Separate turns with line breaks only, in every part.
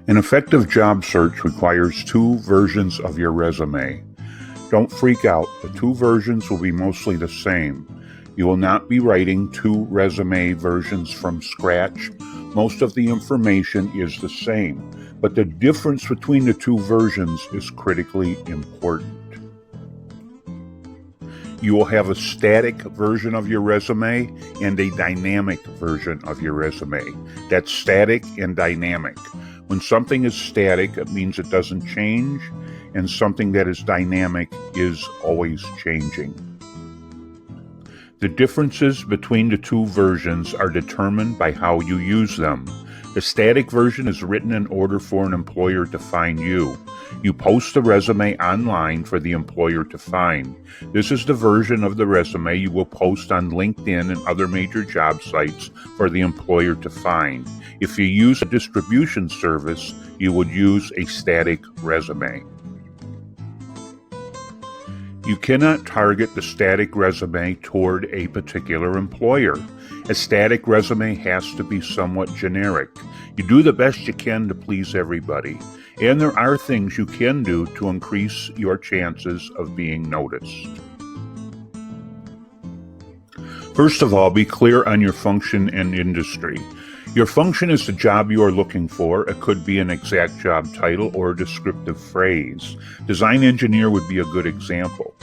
An effective job search requires two versions of your resume. Don't freak out, the two versions will be mostly the same. You will not be writing two resume versions from scratch. Most of the information is the same, but the difference between the two versions is critically important. You will have a static version of your resume and a dynamic version of your resume. That's static and dynamic. When something is static, it means it doesn't change, and something that is dynamic is always changing. The differences between the two versions are determined by how you use them. The static version is written in order for an employer to find you. You post the resume online for the employer to find. This is the version of the resume you will post on LinkedIn and other major job sites for the employer to find. If you use a distribution service, you would use a static resume. You cannot target the static resume toward a particular employer. A static resume has to be somewhat generic. You do the best you can to please everybody, and there are things you can do to increase your chances of being noticed. First of all, be clear on your function and industry. Your function is the job you are looking for. It could be an exact job title or a descriptive phrase. Design engineer would be a good example.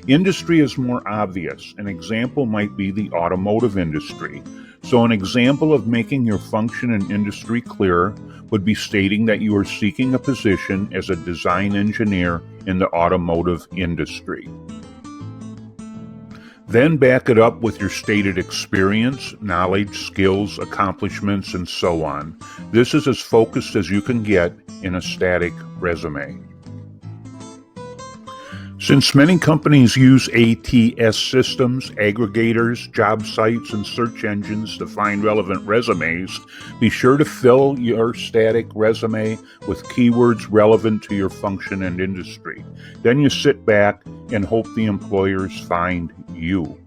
Industry is more obvious. An example might be the automotive industry. So an example of making your function and industry clear would be stating that you are seeking a position as a design engineer in the automotive industry. Then back it up with your stated experience, knowledge, skills, accomplishments, and so on. This is as focused as you can get in a static resume. Since many companies use ATS systems, aggregators, job sites, and search engines to find relevant resumes, be sure to fill your static resume with keywords relevant to your function and industry. Then you sit back and hope the employers find you.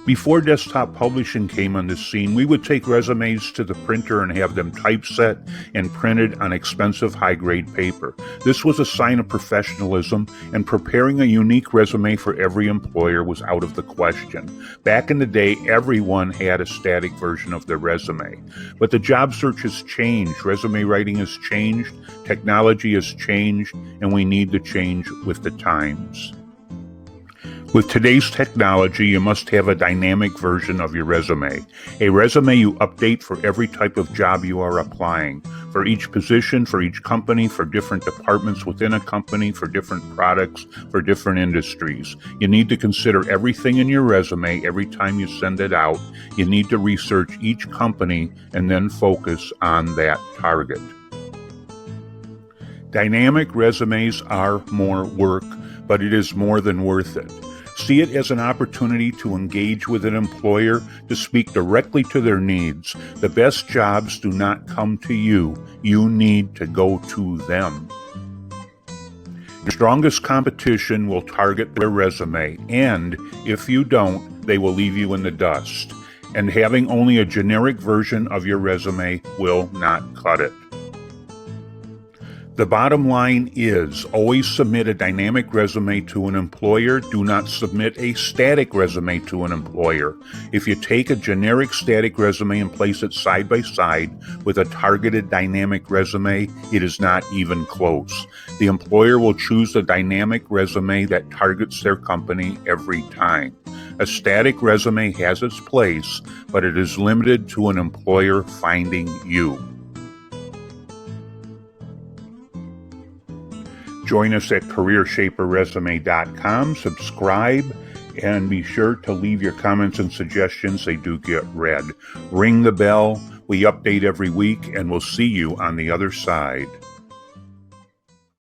Before desktop publishing came on the scene, we would take resumes to the printer and have them typeset and printed on expensive high-grade paper. This was a sign of professionalism, and preparing a unique resume for every employer was out of the question. Back in the day, everyone had a static version of their resume. But the job search has changed, resume writing has changed, technology has changed, and we need to change with the times. With today's technology, you must have a dynamic version of your resume. A resume you update for every type of job you are applying, for each position, for each company, for different departments within a company, for different products, for different industries. You need to consider everything in your resume every time you send it out. You need to research each company and then focus on that target. Dynamic resumes are more work, but it is more than worth it. See it as an opportunity to engage with an employer, to speak directly to their needs. The best jobs do not come to you. You need to go to them. Your strongest competition will target their resume, and if you don't, they will leave you in the dust. And having only a generic version of your resume will not cut it. The bottom line is, always submit a dynamic resume to an employer. Do not submit a static resume to an employer. If you take a generic static resume and place it side by side with a targeted dynamic resume, it is not even close. The employer will choose the dynamic resume that targets their company every time. A static resume has its place, but it is limited to an employer finding you. Join us at CareerShaperResume.com, subscribe, and be sure to leave your comments and suggestions. They do get read. Ring the bell. We update every week, and we'll see you on the other side.